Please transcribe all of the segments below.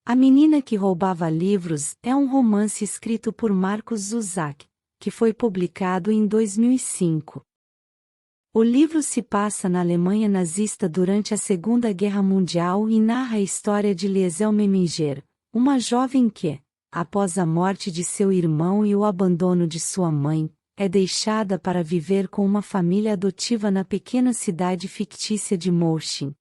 A Menina que Roubava Livros é um romance escrito por Markus Zusak, que foi publicado em 2005. O livro se passa na Alemanha nazista durante a Segunda Guerra Mundial e narra a história de Liesel Meminger, uma jovem que, após a morte de seu irmão e o abandono de sua mãe, é deixada para viver com uma família adotiva na pequena cidade fictícia de Moschin.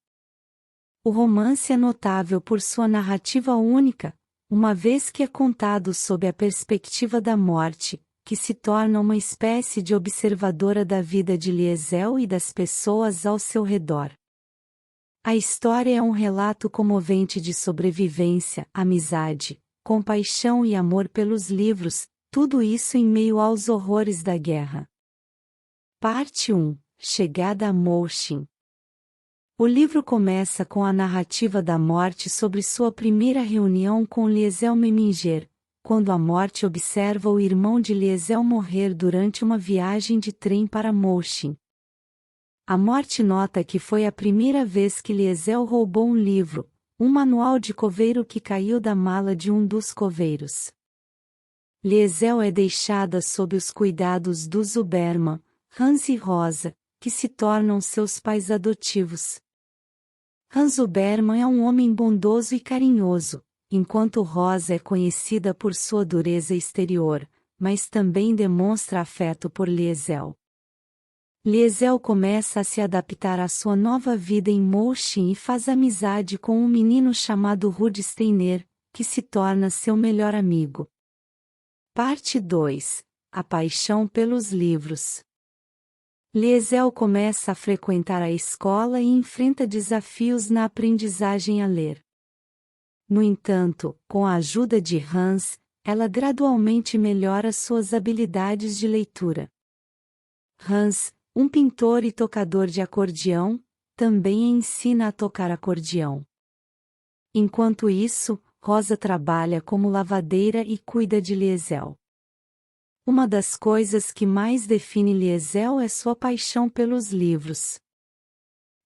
O romance é notável por sua narrativa única, uma vez que é contado sob a perspectiva da morte, que se torna uma espécie de observadora da vida de Liesel e das pessoas ao seu redor. A história é um relato comovente de sobrevivência, amizade, compaixão e amor pelos livros, tudo isso em meio aos horrores da guerra. Parte 1. Chegada a Moschin. O livro começa com a narrativa da morte sobre sua primeira reunião com Liesel Meminger, quando a morte observa o irmão de Liesel morrer durante uma viagem de trem para Moschin. A morte nota que foi a primeira vez que Liesel roubou um livro, um manual de coveiro que caiu da mala de um dos coveiros. Liesel é deixada sob os cuidados do Zuberman, Hans e Rosa, que se tornam seus pais adotivos. Hans Zuberman é um homem bondoso e carinhoso, enquanto Rosa é conhecida por sua dureza exterior, mas também demonstra afeto por Liesel. Liesel começa a se adaptar à sua nova vida em Moschin e faz amizade com um menino chamado Rudi Steiner, que se torna seu melhor amigo. Parte 2. A paixão pelos livros. Liesel começa a frequentar a escola e enfrenta desafios na aprendizagem a ler. No entanto, com a ajuda de Hans, ela gradualmente melhora suas habilidades de leitura. Hans, um pintor e tocador de acordeão, também a ensina a tocar acordeão. Enquanto isso, Rosa trabalha como lavadeira e cuida de Liesel. Uma das coisas que mais define Liesel é sua paixão pelos livros.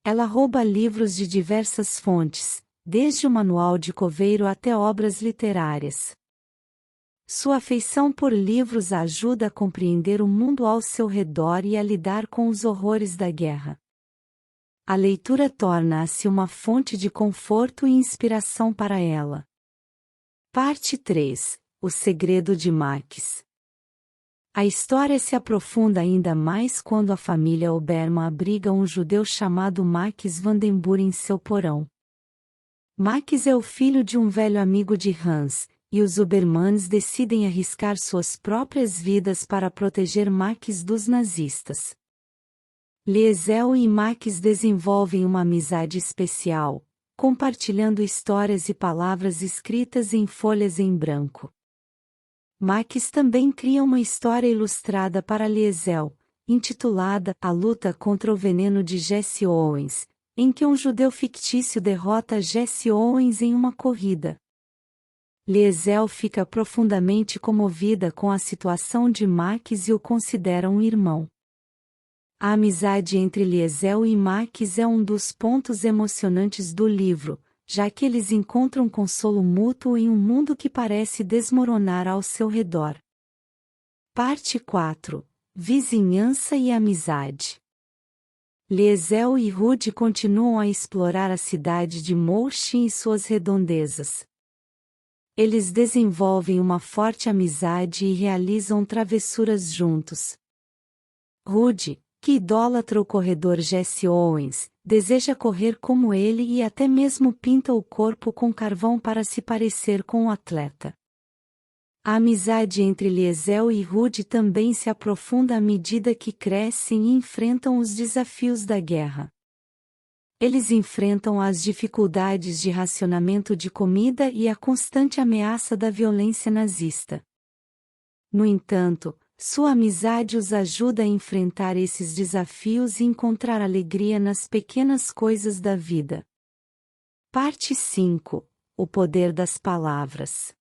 Ela rouba livros de diversas fontes, desde o manual de coveiro até obras literárias. Sua afeição por livros a ajuda a compreender o mundo ao seu redor e a lidar com os horrores da guerra. A leitura torna-se uma fonte de conforto e inspiração para ela. Parte 3. O segredo de Max. A história se aprofunda ainda mais quando a família Oberman abriga um judeu chamado Max Vandenburg em seu porão. Max é o filho de um velho amigo de Hans, e os Obermans decidem arriscar suas próprias vidas para proteger Max dos nazistas. Liesel e Max desenvolvem uma amizade especial, compartilhando histórias e palavras escritas em folhas em branco. Max também cria uma história ilustrada para Liesel, intitulada A Luta contra o Veneno de Jesse Owens, em que um judeu fictício derrota Jesse Owens em uma corrida. Liesel fica profundamente comovida com a situação de Max e o considera um irmão. A amizade entre Liesel e Max é um dos pontos emocionantes do livro, já que eles encontram consolo mútuo em um mundo que parece desmoronar ao seu redor. Parte 4. Vizinhança e amizade. Liesel e Rudi continuam a explorar a cidade de Moschin e suas redondezas. Eles desenvolvem uma forte amizade e realizam travessuras juntos. Rudi, que idolatra o corredor Jesse Owens, deseja correr como ele e até mesmo pinta o corpo com carvão para se parecer com o atleta. A amizade entre Liesel e Rudi também se aprofunda à medida que crescem e enfrentam os desafios da guerra. Eles enfrentam as dificuldades de racionamento de comida e a constante ameaça da violência nazista. No entanto, sua amizade os ajuda a enfrentar esses desafios e encontrar alegria nas pequenas coisas da vida. Parte 5. O poder das palavras.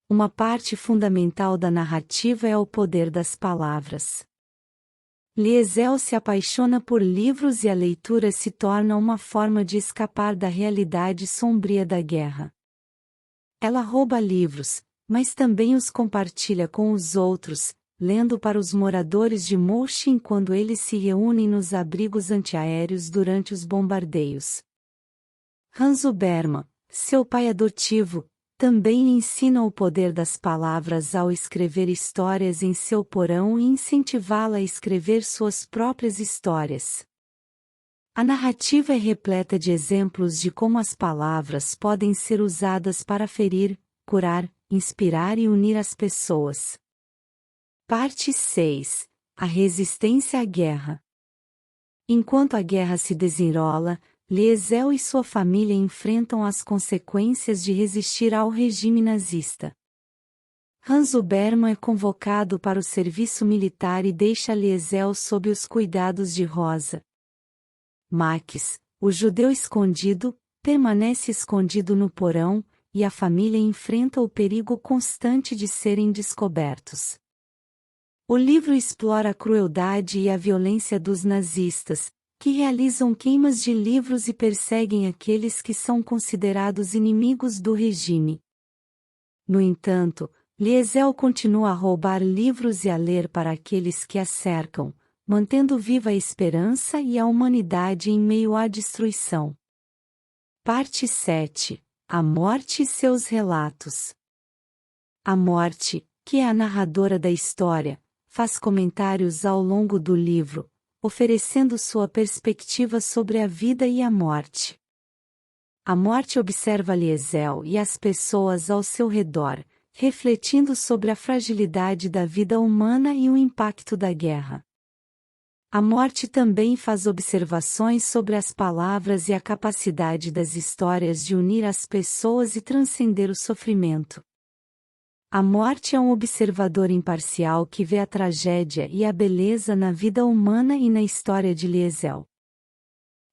Uma parte fundamental da narrativa é o poder das palavras. Liesel se apaixona por livros e a leitura se torna uma forma de escapar da realidade sombria da guerra. Ela rouba livros, mas também os compartilha com os outros, lendo para os moradores de Moshin quando eles se reúnem nos abrigos antiaéreos durante os bombardeios. Hanzo Berman, seu pai adotivo, também ensina o poder das palavras ao escrever histórias em seu porão e incentivá-la a escrever suas próprias histórias. A narrativa é repleta de exemplos de como as palavras podem ser usadas para ferir, curar, inspirar e unir as pessoas. Parte 6. A resistência à guerra. Enquanto a guerra se desenrola, Liesel e sua família enfrentam as consequências de resistir ao regime nazista. Hanzo Berman é convocado para o serviço militar e deixa Liesel sob os cuidados de Rosa. Max, o judeu escondido, permanece escondido no porão, e a família enfrenta o perigo constante de serem descobertos. O livro explora a crueldade e a violência dos nazistas, que realizam queimas de livros e perseguem aqueles que são considerados inimigos do regime. No entanto, Liesel continua a roubar livros e a ler para aqueles que a cercam, mantendo viva a esperança e a humanidade em meio à destruição. Parte 7. A morte e seus relatos. A morte, que é a narradora da história, faz comentários ao longo do livro, oferecendo sua perspectiva sobre a vida e a morte. A morte observa Liesel e as pessoas ao seu redor, refletindo sobre a fragilidade da vida humana e o impacto da guerra. A morte também faz observações sobre as palavras e a capacidade das histórias de unir as pessoas e transcender o sofrimento. A morte é um observador imparcial que vê a tragédia e a beleza na vida humana e na história de Liesel.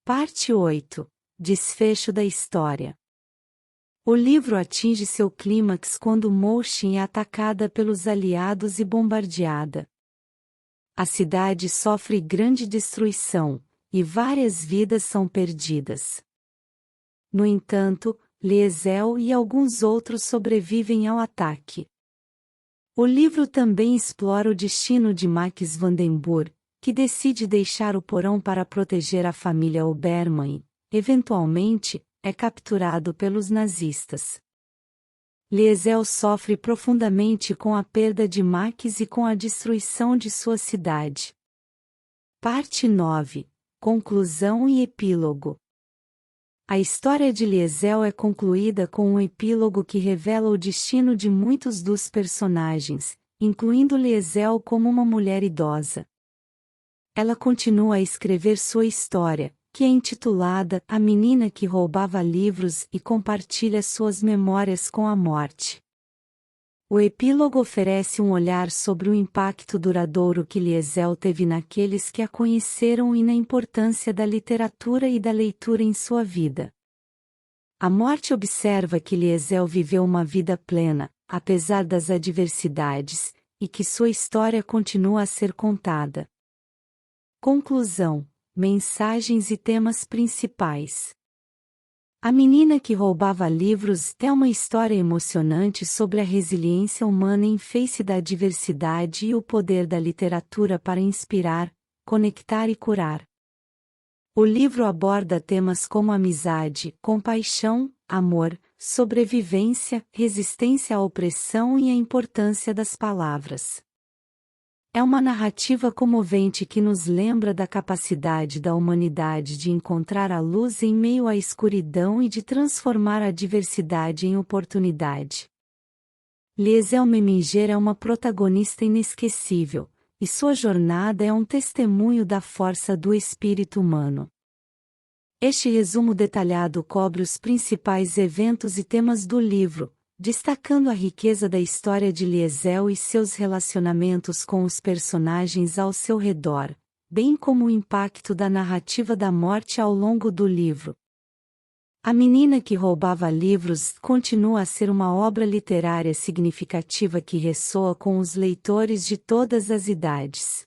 Parte 8. Desfecho da história. O livro atinge seu clímax quando Moshin é atacada pelos aliados e bombardeada. A cidade sofre grande destruição, e várias vidas são perdidas. No entanto, Liesel e alguns outros sobrevivem ao ataque. O livro também explora o destino de Max Vandenburg, que decide deixar o porão para proteger a família Obermann e, eventualmente, é capturado pelos nazistas. Liesel sofre profundamente com a perda de Max e com a destruição de sua cidade. Parte 9. Conclusão e epílogo. A história de Liesel é concluída com um epílogo que revela o destino de muitos dos personagens, incluindo Liesel como uma mulher idosa. Ela continua a escrever sua história, que é intitulada A Menina que Roubava Livros e compartilha suas memórias com a morte. O epílogo oferece um olhar sobre o impacto duradouro que Liesel teve naqueles que a conheceram e na importância da literatura e da leitura em sua vida. A morte observa que Liesel viveu uma vida plena, apesar das adversidades, e que sua história continua a ser contada. Conclusão, mensagens e temas principais. A Menina que Roubava Livros é uma história emocionante sobre a resiliência humana em face da adversidade e o poder da literatura para inspirar, conectar e curar. O livro aborda temas como amizade, compaixão, amor, sobrevivência, resistência à opressão e a importância das palavras. É uma narrativa comovente que nos lembra da capacidade da humanidade de encontrar a luz em meio à escuridão e de transformar a adversidade em oportunidade. Liesel Meminger é uma protagonista inesquecível, e sua jornada é um testemunho da força do espírito humano. Este resumo detalhado cobre os principais eventos e temas do livro, destacando a riqueza da história de Liesel e seus relacionamentos com os personagens ao seu redor, bem como o impacto da narrativa da morte ao longo do livro. A Menina que Roubava Livros continua a ser uma obra literária significativa que ressoa com os leitores de todas as idades.